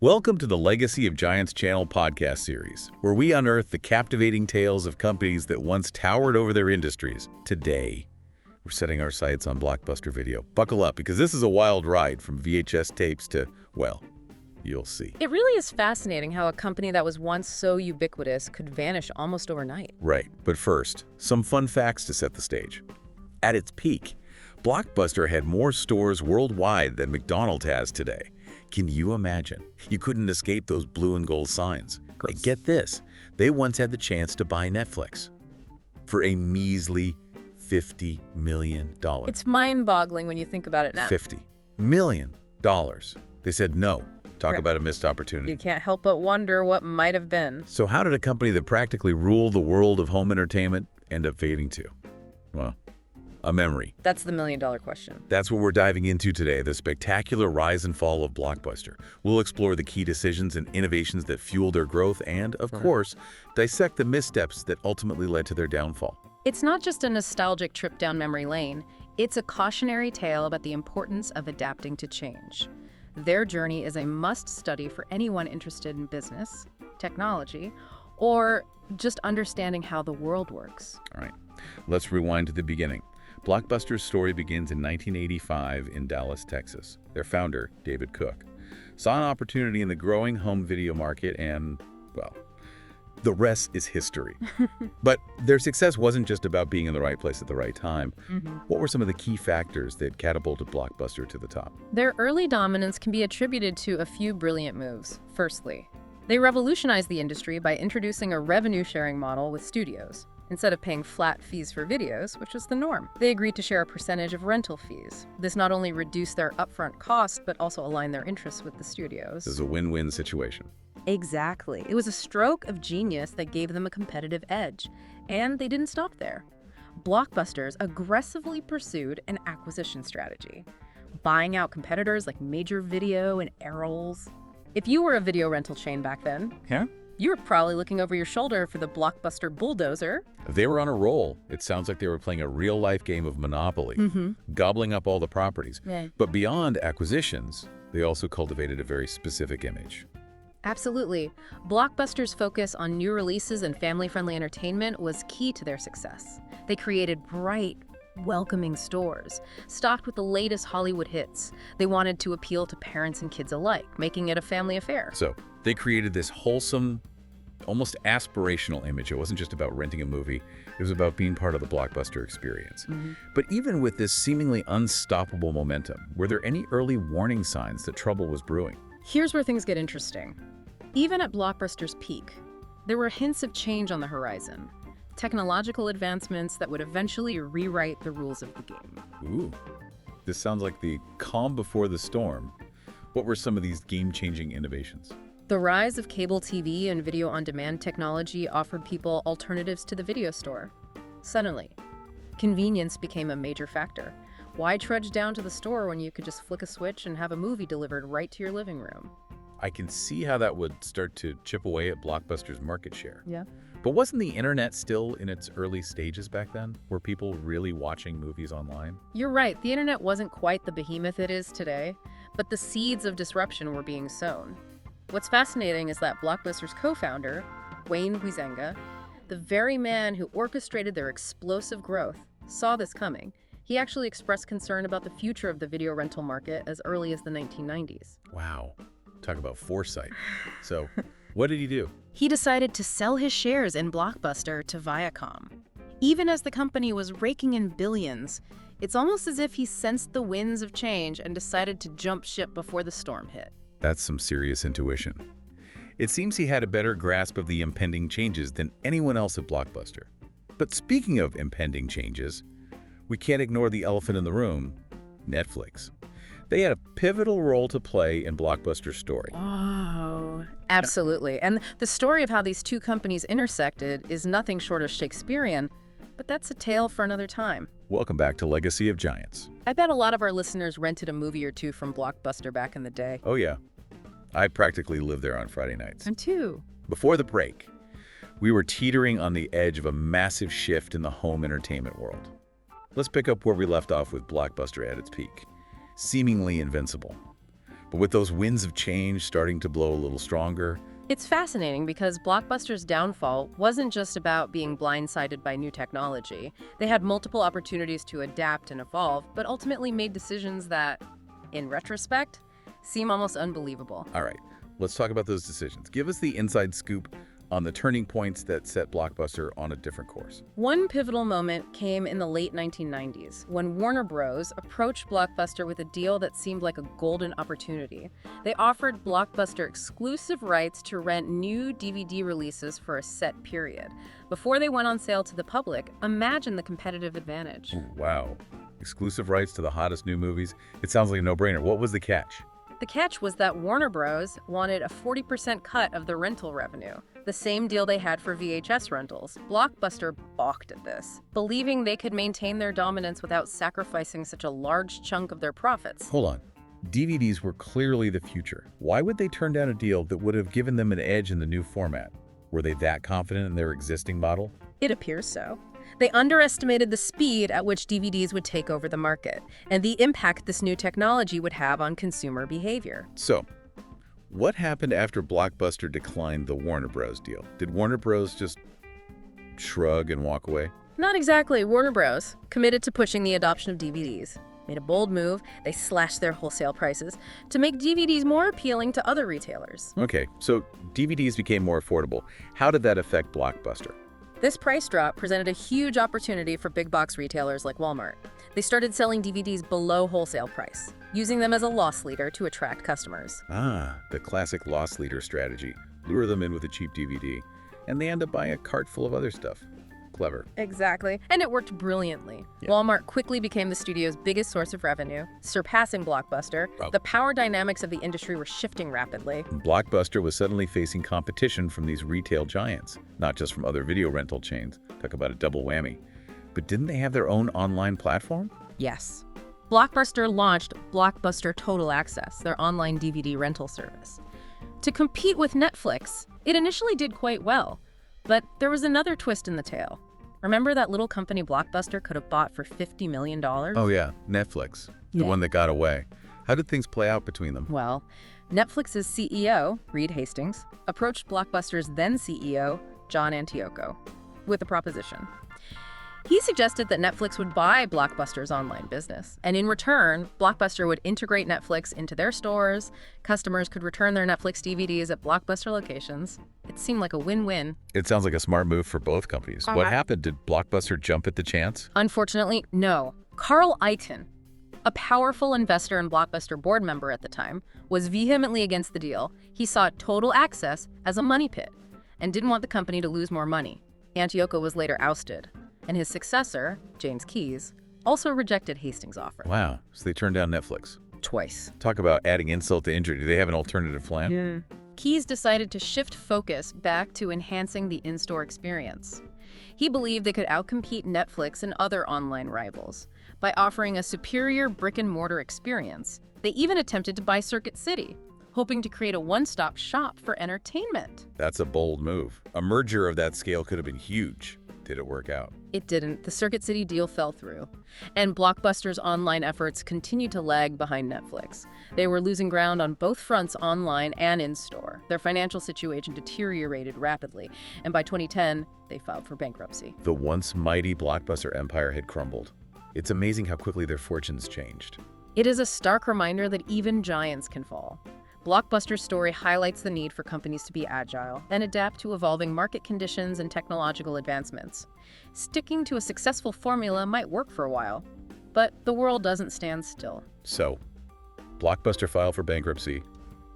Welcome to the Legacy of Giants channel podcast series, where we unearth the captivating tales of companies that once towered over their industries. Today, we're setting our sights on Blockbuster Video. Buckle up, because this is a wild ride from VHS tapes to, well, you'll see. It really is fascinating how a company that was once so ubiquitous could vanish almost overnight. Right, but first, some fun facts to set the stage. At its peak, Blockbuster had more stores worldwide than McDonald's has today. Can you imagine? You couldn't escape those blue and gold signs. And get this, they once had the chance to buy Netflix for a measly $50 million. It's mind-boggling when you think about it now. $50 million. They said no. Talk about a missed opportunity. You can't help but wonder what might have been. So how did a company that practically ruled the world of home entertainment end up fading to? Well, a memory. That's the million-dollar question. That's what we're diving into today, the spectacular rise and fall of Blockbuster. We'll explore the key decisions and innovations that fueled their growth and, of course, dissect the missteps that ultimately led to their downfall. It's not just a nostalgic trip down memory lane. It's a cautionary tale about the importance of adapting to change. Their journey is a must-study for anyone interested in business, technology, or just understanding how the world works. All right, let's rewind to the beginning. Blockbuster's story begins in 1985 in Dallas, Texas. Their founder, David Cook, saw an opportunity in the growing home video market and, well, the rest is history. But their success wasn't just about being in the right place at the right time. What were some of the key factors that catapulted Blockbuster to the top? Their early dominance can be attributed to a few brilliant moves. Firstly, they revolutionized the industry by introducing a revenue-sharing model with studios. Instead of paying flat fees for videos, which was the norm, they agreed to share a percentage of rental fees. This not only reduced their upfront costs, but also aligned their interests with the studios. This is a win-win situation. Exactly. It was a stroke of genius that gave them a competitive edge. And they didn't stop there. Blockbusters aggressively pursued an acquisition strategy, buying out competitors like Major Video and Errol's. If you were a video rental chain back then, you were probably looking over your shoulder for the Blockbuster bulldozer. They were on a roll. It sounds like they were playing a real-life game of Monopoly, gobbling up all the properties. But beyond acquisitions, they also cultivated a very specific image. Absolutely. Blockbuster's focus on new releases and family-friendly entertainment was key to their success. They created bright, welcoming stores, stocked with the latest Hollywood hits. They wanted to appeal to parents and kids alike, making it a family affair. So they created this wholesome, almost aspirational image. It wasn't just about renting a movie. It was about being part of the Blockbuster experience. But even with this seemingly unstoppable momentum, were there any early warning signs that trouble was brewing? Here's where things get interesting. Even at Blockbuster's peak, there were hints of change on the horizon. Technological advancements that would eventually rewrite the rules of the game. Ooh, this sounds like the calm before the storm. What were some of these game-changing innovations? The rise of cable TV and video-on-demand technology offered people alternatives to the video store. Suddenly, convenience became a major factor. Why trudge down to the store when you could just flick a switch and have a movie delivered right to your living room? I can see how that would start to chip away at Blockbuster's market share. Yeah. But wasn't the internet still in its early stages back then? Were people really watching movies online? You're right, the internet wasn't quite the behemoth it is today, but the seeds of disruption were being sown. What's fascinating is that Blockbuster's co-founder, Wayne Huizenga, the very man who orchestrated their explosive growth, saw this coming. He actually expressed concern about the future of the video rental market as early as the 1990s. Wow, talk about foresight. So, what did he do? He decided to sell his shares in Blockbuster to Viacom. Even as the company was raking in billions, it's almost as if he sensed the winds of change and decided to jump ship before the storm hit. That's some serious intuition. It seems he had a better grasp of the impending changes than anyone else at Blockbuster. But speaking of impending changes, we can't ignore the elephant in the room, Netflix. They had a pivotal role to play in Blockbuster's story. Oh, absolutely. And the story of how these two companies intersected is nothing short of Shakespearean, but that's a tale for another time. Welcome back to Legacy of Giants. I bet a lot of our listeners rented a movie or two from Blockbuster back in the day. Oh yeah, I practically lived there on Friday nights. And too. Before the break, we were teetering on the edge of a massive shift in the home entertainment world. Let's pick up where we left off with Blockbuster at its peak. Seemingly invincible. But with those winds of change starting to blow a little stronger, It's fascinating because Blockbuster's downfall wasn't just about being blindsided by new technology. They had multiple opportunities to adapt and evolve, but ultimately made decisions that, in retrospect, seem almost unbelievable. all right, let's talk about those decisions. Give us the inside scoop on the turning points that set Blockbuster on a different course. One pivotal moment came in the late 1990s when Warner Bros. Approached Blockbuster with a deal that seemed like a golden opportunity. They offered Blockbuster exclusive rights to rent new DVD releases for a set period. Before they went on sale to the public, imagine the competitive advantage. Ooh, wow. Exclusive rights to the hottest new movies. It sounds like a no-brainer. What was the catch? The catch was that Warner Bros. Wanted a 40% cut of the rental revenue, the same deal they had for VHS rentals. Blockbuster balked at this, believing they could maintain their dominance without sacrificing such a large chunk of their profits. Hold on. DVDs were clearly the future. Why would they turn down a deal that would have given them an edge in the new format? Were they that confident in their existing model? It appears so. They underestimated the speed at which DVDs would take over the market and the impact this new technology would have on consumer behavior. So, what happened after Blockbuster declined the Warner Bros. Deal? Did Warner Bros. Just shrug and walk away? Not exactly. Warner Bros. Committed to pushing the adoption of DVDs. Made a bold move. They slashed their wholesale prices to make DVDs more appealing to other retailers. Okay, so DVDs became more affordable. How did that affect Blockbuster? This price drop presented a huge opportunity for big box retailers like Walmart. They started selling DVDs below wholesale price, using them as a loss leader to attract customers. Ah, the classic loss leader strategy. Lure them in with a cheap DVD, and they end up buying a cart full of other stuff. Clever. Exactly. And it worked brilliantly. Yeah. Walmart quickly became the studio's biggest source of revenue, surpassing Blockbuster. Wow. The power dynamics of the industry were shifting rapidly. Blockbuster was suddenly facing competition from these retail giants, not just from other video rental chains. Talk about a double whammy. But didn't they have their own online platform? Yes. Blockbuster launched Blockbuster Total Access, their online DVD rental service. To compete with Netflix, it initially did quite well, but there was another twist in the tale. Remember that little company Blockbuster could have bought for $50 million? Oh yeah, Netflix, the Yeah. one that got away. How did things play out between them? Well, Netflix's CEO, Reed Hastings, approached Blockbuster's then CEO, John Antioco, with a proposition. He suggested that Netflix would buy Blockbuster's online business, and in return, Blockbuster would integrate Netflix into their stores. Customers could return their Netflix DVDs at Blockbuster locations. It seemed like a win-win. It sounds like a smart move for both companies. What happened? Did Blockbuster jump at the chance? Unfortunately, no. Carl Icahn, a powerful investor and Blockbuster board member at the time, was vehemently against the deal. He saw Total Access as a money pit and didn't want the company to lose more money. Antioco was later ousted, and his successor, James Keyes, also rejected Hastings' offer. Wow, so they turned down Netflix. Twice. Talk about adding insult to injury. Do they have an alternative plan? Keyes decided to shift focus back to enhancing the in-store experience. He believed they could outcompete Netflix and other online rivals by offering a superior brick-and-mortar experience. They even attempted to buy Circuit City, hoping to create a one-stop shop for entertainment. That's a bold move. A merger of that scale could have been huge. Did it work out? It didn't. The Circuit City deal fell through, and Blockbuster's online efforts continued to lag behind Netflix. They were losing ground on both fronts, online and in-store. Their financial situation deteriorated rapidly, and by 2010, they filed for bankruptcy. The once mighty Blockbuster empire had crumbled. It's amazing how quickly their fortunes changed. It is a stark reminder that even giants can fall. Blockbuster's story highlights the need for companies to be agile and adapt to evolving market conditions and technological advancements. Sticking to a successful formula might work for a while, but the world doesn't stand still. So, Blockbuster filed for bankruptcy.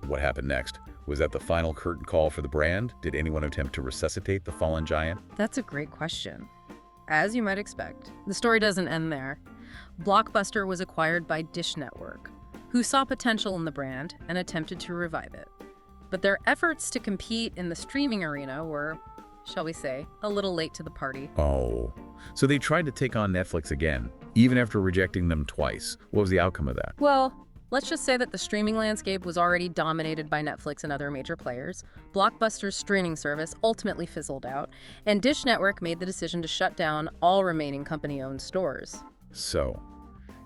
What happened next? Was that the final curtain call for the brand? Did anyone attempt to resuscitate the fallen giant? That's a great question. As you might expect, the story doesn't end there. Blockbuster was acquired by Dish Network, who saw potential in the brand and attempted to revive it. But their efforts to compete in the streaming arena were, shall we say, a little late to the party. Oh, so they tried to take on Netflix again, even after rejecting them twice. What was the outcome of that? Well, let's just say that the streaming landscape was already dominated by Netflix and other major players. Blockbuster's streaming service ultimately fizzled out, and Dish Network made the decision to shut down all remaining company-owned stores. So,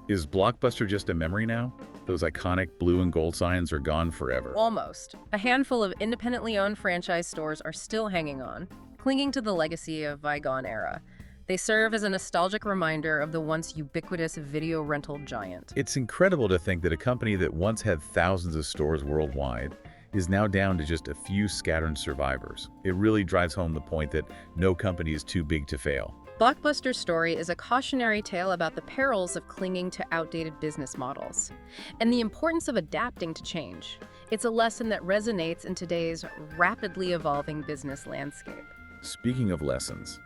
is Blockbuster just a memory now? Those iconic blue and gold signs are gone forever. Almost. A handful of independently owned franchise stores are still hanging on, clinging to the legacy of bygone era. They serve as a nostalgic reminder of the once ubiquitous video rental giant. It's incredible to think that a company that once had thousands of stores worldwide is now down to just a few scattered survivors. It really drives home the point that no company is too big to fail. Blockbuster's story is a cautionary tale about the perils of clinging to outdated business models and the importance of adapting to change. It's a lesson that resonates in today's rapidly evolving business landscape. Speaking of lessons,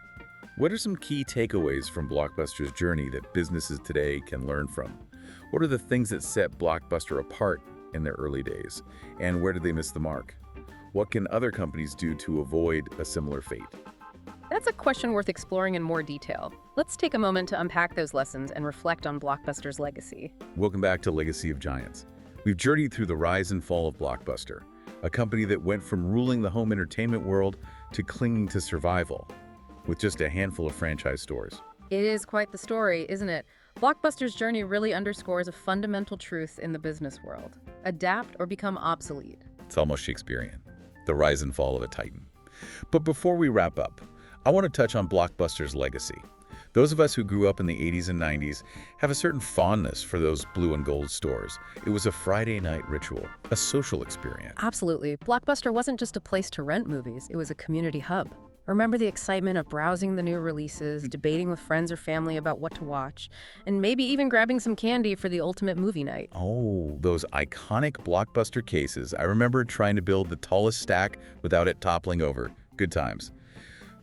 what are some key takeaways from Blockbuster's journey that businesses today can learn from? What are the things that set Blockbuster apart in their early days? And where did they miss the mark? What can other companies do to avoid a similar fate? That's a question worth exploring in more detail. Let's take a moment to unpack those lessons and reflect on Blockbuster's legacy. Welcome back to Legacy of Giants. We've journeyed through the rise and fall of Blockbuster, a company that went from ruling the home entertainment world to clinging to survival, with just a handful of franchise stores. It is quite the story, isn't it? Blockbuster's journey really underscores a fundamental truth in the business world. Adapt or become obsolete. It's almost Shakespearean, the rise and fall of a titan. But before we wrap up, I want to touch on Blockbuster's legacy. Those of us who grew up in the 80s and 90s have a certain fondness for those blue and gold stores. It was a Friday night ritual, a social experience. Absolutely. Blockbuster wasn't just a place to rent movies, it was a community hub. Remember the excitement of browsing the new releases, debating with friends or family about what to watch, and maybe even grabbing some candy for the ultimate movie night. Oh, those iconic Blockbuster cases. I remember trying to build the tallest stack without it toppling over. Good times.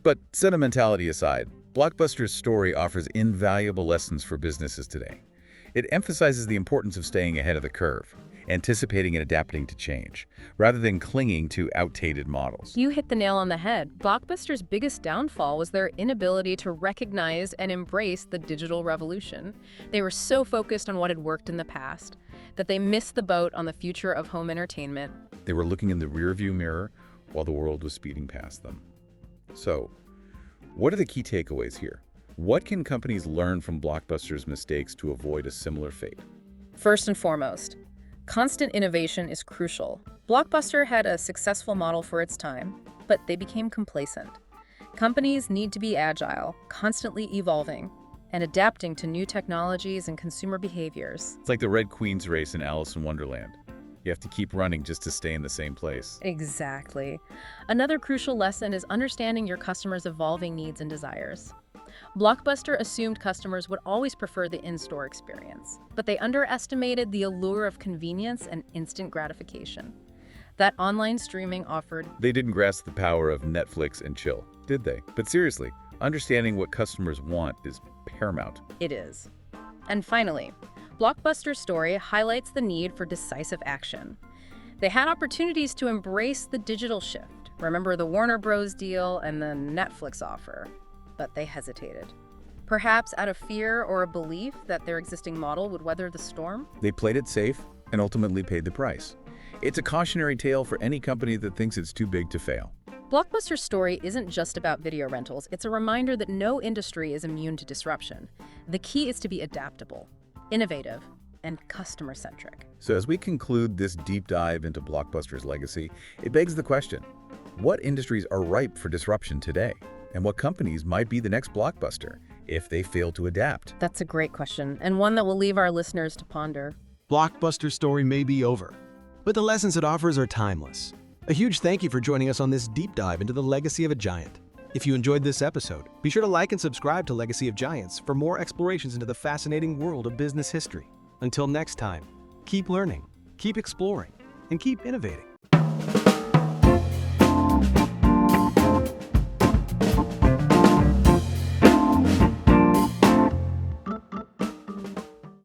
But sentimentality aside, Blockbuster's story offers invaluable lessons for businesses today. It emphasizes the importance of staying ahead of the curve, anticipating and adapting to change, rather than clinging to outdated models. You hit the nail on the head. Blockbuster's biggest downfall was their inability to recognize and embrace the digital revolution. They were so focused on what had worked in the past that they missed the boat on the future of home entertainment. They were looking in the rearview mirror while the world was speeding past them. So, what are the key takeaways here? What can companies learn from Blockbuster's mistakes to avoid a similar fate? First and foremost, constant innovation is crucial. Blockbuster had a successful model for its time, but they became complacent. Companies need to be agile, constantly evolving, and adapting to new technologies and consumer behaviors. It's like the Red Queen's race in Alice in Wonderland. You have to keep running just to stay in the same place. Exactly. Another crucial lesson is understanding your customers' evolving needs and desires. Blockbuster assumed customers would always prefer the in-store experience, but they underestimated the allure of convenience and instant gratification that online streaming offered. They didn't grasp the power of Netflix and chill, did they? But seriously, understanding what customers want is paramount. It is. And finally, Blockbuster's story highlights the need for decisive action. They had opportunities to embrace the digital shift. Remember the Warner Bros. Deal and the Netflix offer, but they hesitated. Perhaps out of fear or a belief that their existing model would weather the storm? They played it safe and ultimately paid the price. It's a cautionary tale for any company that thinks it's too big to fail. Blockbuster's story isn't just about video rentals. It's a reminder that no industry is immune to disruption. The key is to be adaptable, innovative, and customer-centric. So as we conclude this deep dive into Blockbuster's legacy, it begs the question, what industries are ripe for disruption today? And what companies might be the next Blockbuster if they fail to adapt? That's a great question, and one that will leave our listeners to ponder. Blockbuster's story may be over, but the lessons it offers are timeless. A huge thank you for joining us on this deep dive into the legacy of a giant. If you enjoyed this episode, be sure to like and subscribe to Legacy of Giants for more explorations into the fascinating world of business history. Until next time, keep learning, keep exploring, and keep innovating.